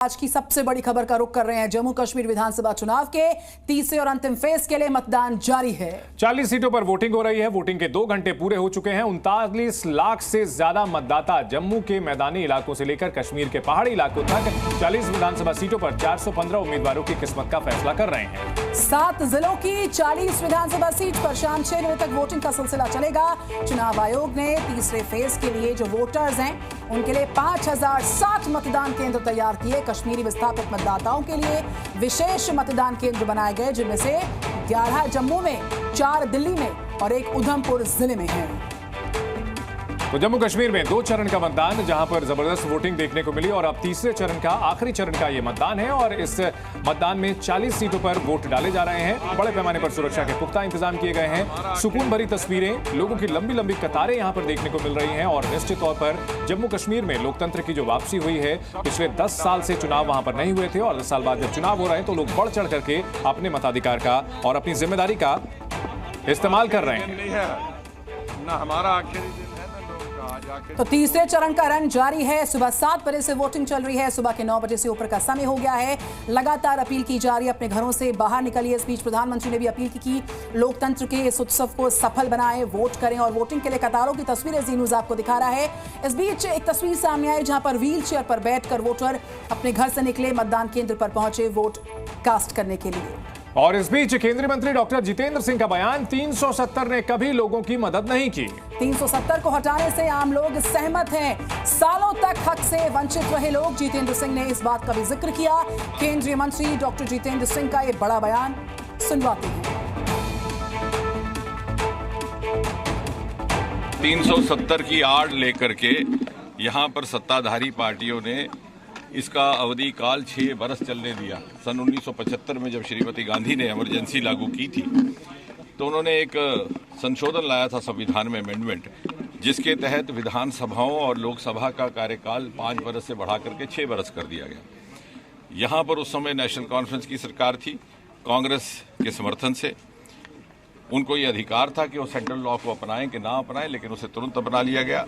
आज की सबसे बड़ी खबर का रुख कर रहे हैं। जम्मू कश्मीर विधानसभा चुनाव के तीसरे और अंतिम फेज के लिए मतदान जारी है। 40 सीटों पर वोटिंग हो रही है। वोटिंग के 2 घंटे पूरे हो चुके हैं। 39 लाख से ज्यादा मतदाता जम्मू के मैदानी इलाकों से लेकर कश्मीर के पहाड़ी इलाकों तक 40 विधानसभा सीटों पर 415 उम्मीदवारों की किस्मत का फैसला कर रहे हैं। 7 जिलों की 40 विधानसभा सीट पर शाम 6 बजे तक वोटिंग का सिलसिला चलेगा। चुनाव आयोग ने तीसरे फेज के लिए जो वोटर्स हैं उनके लिए 5060 मतदान केंद्र तैयार किए। कश्मीरी विस्थापित मतदाताओं के लिए विशेष मतदान केंद्र बनाए गए, जिनमें से 11 जम्मू में, 4 दिल्ली में और 1 उधमपुर जिले में है। तो जम्मू कश्मीर में 2 चरण का मतदान, जहां पर जबरदस्त वोटिंग देखने को मिली और अब तीसरे चरण का, आखिरी चरण का यह मतदान है और इस मतदान में 40 सीटों पर वोट डाले जा रहे हैं। बड़े पैमाने पर सुरक्षा के पुख्ता इंतजाम किए गए हैं। सुकून भरी तस्वीरें, लोगों की लंबी लंबी कतारें यहां पर देखने को मिल रही हैं और निश्चित तौर पर जम्मू कश्मीर में लोकतंत्र की जो वापसी हुई है, पिछले 10 साल से चुनाव वहां पर नहीं हुए थे और 10 साल बाद जब चुनाव हो रहे हैं तो लोग बढ़ चढ़ करके अपने मताधिकार का और अपनी जिम्मेदारी का इस्तेमाल कर रहे हैं। ना हमारा आखिरी दिन तो तीसरे चरण का रन जारी है। सुबह 7 बजे से वोटिंग चल रही है। सुबह के 9 बजे से ऊपर का समय हो गया है। लगातार अपील की जा रही है, अपने घरों से बाहर निकलिए। इस बीच प्रधानमंत्री ने भी अपील की कि लोकतंत्र के इस उत्सव को सफल बनाएं, वोट करें और वोटिंग के लिए कतारों की तस्वीरें जी न्यूज़ आपको दिखा रहा है। इस बीच एक तस्वीर सामने आई जहां पर व्हील चेयर पर बैठकर वोटर अपने घर से निकले, मतदान केंद्र पर पहुंचे वोट कास्ट करने के लिए। और इस बीच केंद्रीय मंत्री डॉक्टर जितेंद्र सिंह का बयान, 370 ने कभी लोगों की मदद नहीं की। 370 को हटाने से आम लोग सहमत हैं। सालों तक हक से वंचित रहे लोग। जितेंद्र सिंह ने इस बात का भी जिक्र किया। केंद्रीय मंत्री डॉक्टर जितेंद्र सिंह का ये बड़ा बयान सुनवाते हैं। 370 की आड़ लेकर के यहाँ पर सत्ताधारी पार्टियों ने इसका अवधि काल 6 बरस चलने दिया। सन 1975 में जब श्रीमती गांधी ने इमरजेंसी लागू की थी तो उन्होंने एक संशोधन लाया था संविधान में, अमेंडमेंट, जिसके तहत विधानसभाओं और लोकसभा का कार्यकाल 5 बरस से बढ़ा करके 6 बरस कर दिया गया। यहाँ पर उस समय नेशनल कॉन्फ्रेंस की सरकार थी, कांग्रेस के समर्थन से। उनको ये अधिकार था कि वो सेंट्रल लॉ को अपनाएं कि ना अपनाएं, लेकिन उसे तुरंत अपना लिया गया।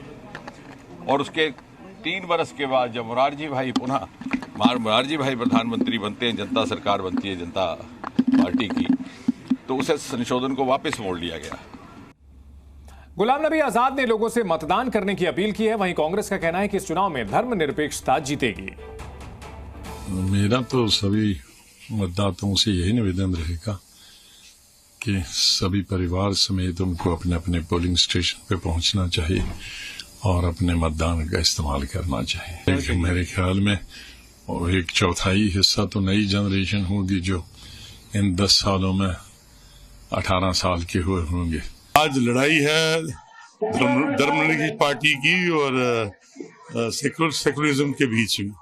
और उसके 3 बरस के बाद जब मोरारजी भाई प्रधानमंत्री बनते हैं, जनता सरकार बनती है जनता पार्टी की, तो उसे संशोधन को वापस मोड़ लिया गया। गुलाम नबी आजाद ने लोगों से मतदान करने की अपील की है। वहीं कांग्रेस का कहना है कि इस चुनाव में धर्मनिरपेक्षता जीतेगी। मेरा तो सभी मतदाताओं से यही निवेदन रहेगा कि सभी परिवार समेत उनको अपने अपने पोलिंग स्टेशन पे पहुंचना चाहिए और अपने मतदान का इस्तेमाल करना चाहिए। मेरे ख्याल में 1/4 हिस्सा तो नई जनरेशन होगी जो इन 10 सालों में 18 साल के हुए होंगे। आज लड़ाई है धर्मनिरपेक्ष पार्टी की और सेकुलरिज्म के बीच में,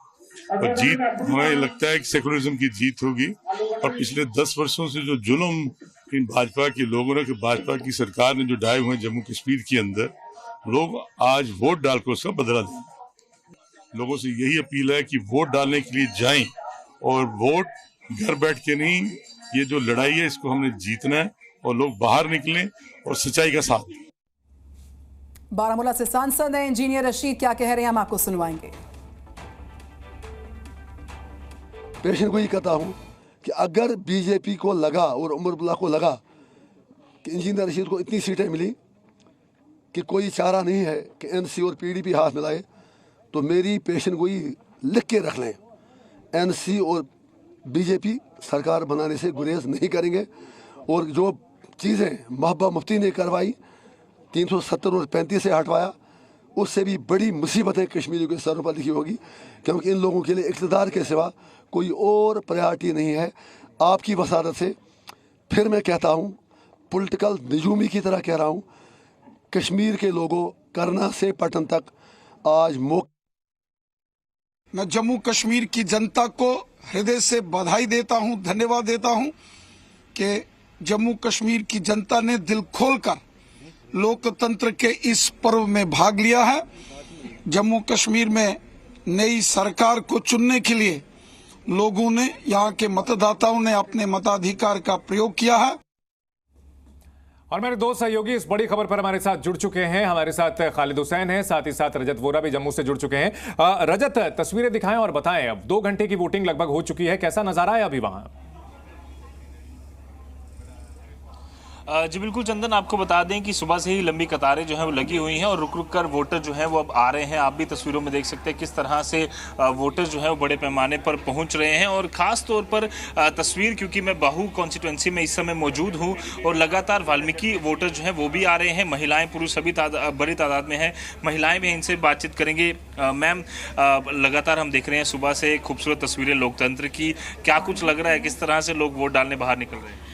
और जीत हमें लगता है कि सेकुलरिज्म की जीत होगी। और पिछले 10 वर्षों से जो जुल्म इन भाजपा के लोगों ने, भाजपा की सरकार ने जो ढाए हुए जम्मू कश्मीर के अंदर, लोग आज वोट डालकर उसका बदला दें। लोगों से यही अपील है कि वोट डालने के लिए जाएं और वोट घर बैठ के नहीं, ये जो लड़ाई है इसको हमने जीतना है और लोग बाहर निकलें और सच्चाई का साथ दें। बारामूला से सांसद हैं इंजीनियर रशीद, क्या कह रहे हैं हम आपको सुनवाएंगे। पेशन को ही कहता हूं कि अगर बीजेपी को लगा और उमर अब्दुल्ला को लगा कि इंजीनियर रशीद को इतनी सीटें मिली कि कोई चारा नहीं है कि एनसी और पीडीपी हाथ मिलाए, तो मेरी पेशन गोई लिख के रख लें। एनसी और बीजेपी सरकार बनाने से गुरेज नहीं करेंगे और जो चीज़ें महबूबा मुफ्ती ने करवाई, 370 और 35 से हटवाया, उससे भी बड़ी मुसीबतें कश्मीरियों के सरों पर लिखी होगी, क्योंकि इन लोगों के लिए इक़्तिदार के सिवा कोई और प्रायोरिटी नहीं है। आपकी वसारत से फिर मैं कहता हूँ, पॉलिटिकल निजूमी की तरह कह रहा हूँ, कश्मीर के लोगों करना से पटन तक आज मैं जम्मू कश्मीर की जनता को हृदय से बधाई देता हूं, धन्यवाद देता हूं कि जम्मू कश्मीर की जनता ने दिल खोलकर लोकतंत्र के इस पर्व में भाग लिया है। जम्मू कश्मीर में नई सरकार को चुनने के लिए लोगों ने, यहाँ के मतदाताओं ने अपने मताधिकार का प्रयोग किया है। और मेरे दो सहयोगी इस बड़ी खबर पर हमारे साथ जुड़ चुके हैं। हमारे साथ खालिद हुसैन हैं, साथ ही साथ रजत वोरा भी जम्मू से जुड़ चुके हैं। रजत, तस्वीरें दिखाएं और बताएं, अब 2 घंटे की वोटिंग लगभग हो चुकी है, कैसा नजारा है अभी वहां? जी बिल्कुल चंदन, आपको बता दें कि सुबह से ही लंबी कतारें जो हैं वो लगी हुई हैं और रुक रुक कर वोटर जो हैं वो अब आ रहे हैं। आप भी तस्वीरों में देख सकते हैं किस तरह से वोटर जो हैं वो बड़े पैमाने पर पहुंच रहे हैं। और ख़ास तौर पर तस्वीर, क्योंकि मैं बाहू कॉन्स्टिट्यूंसी में इस समय मौजूद हूं और लगातार वाल्मीकि वोटर जो हैं वो भी आ रहे हैं। महिलाएँ पुरुष सभी बड़ी तादाद में हैं। महिलाएँ भी इनसे बातचीत करेंगे। मैम, लगातार हम देख रहे हैं सुबह से खूबसूरत तस्वीरें लोकतंत्र की, क्या कुछ लग रहा है, किस तरह से लोग वोट डालने बाहर निकल रहे हैं?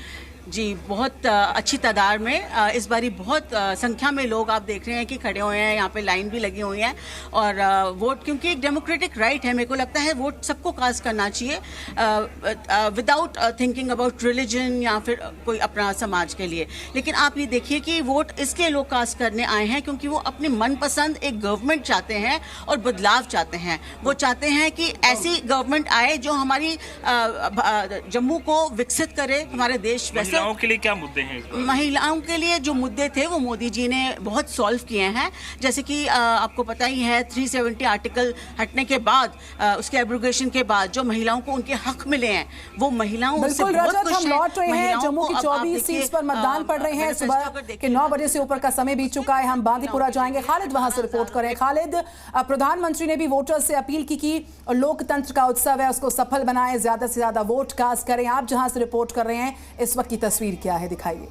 जी, बहुत अच्छी तादाद में इस बारी बहुत संख्या में लोग आप देख रहे हैं कि खड़े हुए हैं। यहाँ पे लाइन भी लगी हुई है और वोट, क्योंकि एक डेमोक्रेटिक राइट है, मेरे को लगता है वोट सबको कास्ट करना चाहिए विदाउट थिंकिंग अबाउट रिलीजन या फिर कोई अपना समाज के लिए। लेकिन आप ये देखिए कि वोट इसलिए लोग कास्ट करने आए हैं क्योंकि वो अपनी मनपसंद एक गवर्नमेंट चाहते हैं और बदलाव चाहते हैं। वो चाहते हैं कि ऐसी गवर्नमेंट आए जो हमारी जम्मू को विकसित करे, हमारे देश महिलाओं के लिए क्या मुद्दे हैं? महिलाओं के लिए जो मुद्दे थे वो मोदी जी ने बहुत सॉल्व किए हैं। जैसे कि आपको पता ही है 370 आर्टिकल हटने के बाद, उसके एब्रोगेशन के बाद जो महिलाओं को उनके हक मिले हैं वो महिलाओं से बहुत खुश हैं। हम लौट रहे हैं। जम्मू की 24 सीट्स पर मतदान पड़ रहे हैं। सुबह के 9 बजे से ऊपर का समय बीत चुका है। हम बांदीपुरा जाएंगे। खालिद वहां से रिपोर्ट करें। खालिद, प्रधानमंत्री ने भी वोटर्स से अपील की लोकतंत्र का उत्सव है उसको सफल बनाएं, ज्यादा से ज्यादा वोट कास्ट करें। आप जहां से रिपोर्ट कर रहे हैं इस वक्त की तस्वीर क्या है, दिखाइए।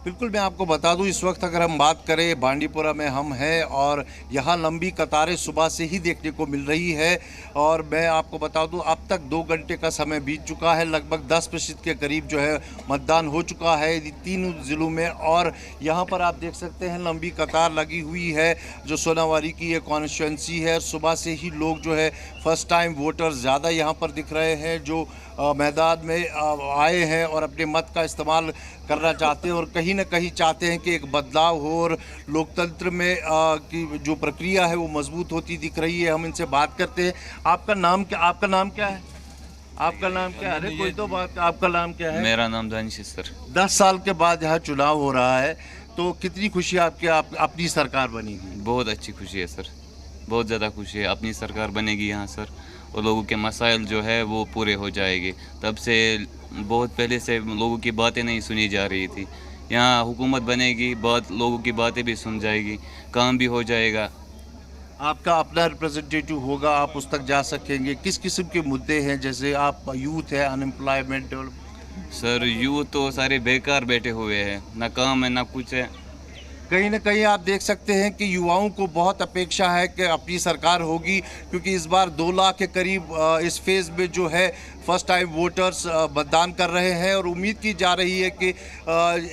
बिल्कुल, मैं आपको बता दूं, इस वक्त अगर हम बात करें बांदीपुरा में हम हैं और यहाँ लंबी कतारें सुबह से ही देखने को मिल रही है। और मैं आपको बता दूं, अब तक 2 घंटे का समय बीत चुका है। लगभग 10% के करीब जो है मतदान हो चुका है 3 ज़िलों में। और यहाँ पर आप देख सकते हैं लंबी कतार लगी हुई है जो सोनावारी की ये कॉन्स्टिट्यूंसी है। सुबह से ही लोग जो है फर्स्ट टाइम वोटर्स ज़्यादा यहाँ पर दिख रहे हैं जो मैदान में आए हैं और अपने मत का इस्तेमाल करना चाहते हैं और कहीं ना कहीं चाहते हैं कि एक बदलाव हो और लोकतंत्र में की जो प्रक्रिया है वो मजबूत होती दिख रही है। हम इनसे बात करते हैं। आपका नाम क्या है? आपका नाम क्या है? अरे कोई तो बात, आपका नाम क्या है? मेरा नाम दानिश है सर। 10 साल के बाद यहाँ चुनाव हो रहा है, तो कितनी खुशी है आपकी अपनी सरकार बनेगी? बहुत अच्छी खुशी है सर, बहुत ज़्यादा खुशी है। अपनी सरकार बनेगी यहाँ सर और लोगों के मसाइल जो है वो पूरे हो जाएंगे। तब से बहुत पहले से लोगों की बातें नहीं सुनी जा रही थी। यहाँ हुकूमत बनेगी, बहुत लोगों की बातें भी सुन जाएगी, काम भी हो जाएगा। आपका अपना रिप्रेजेंटेटिव होगा, आप उस तक जा सकेंगे। किस किस्म के मुद्दे हैं? जैसे आप यूथ है, अनएम्प्लॉयमेंट। सर यूथ तो सारे बेकार बैठे हुए हैं, ना काम है ना कुछ है। कहीं ना कहीं आप देख सकते हैं कि युवाओं को बहुत अपेक्षा है कि अपनी सरकार होगी, क्योंकि इस बार 2 लाख के करीब इस फेज़ में जो है फर्स्ट टाइम वोटर्स मतदान कर रहे हैं और उम्मीद की जा रही है कि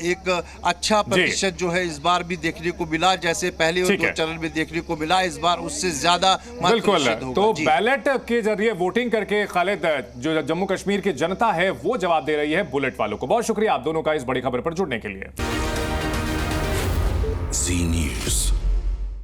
एक अच्छा प्रतिशत जो है इस बार भी देखने को मिला, जैसे पहले और 2 चरण में देखने को मिला। इस बार उससे ज्यादा बिल्कुल। तो बैलेट के जरिए वोटिंग करके खालिद, जो जम्मू कश्मीर की जनता है वो जवाब दे रही है बुलेट वालों को। बहुत शुक्रिया आप दोनों का इस बड़ी खबर पर जुड़ने के लिए। Zee News.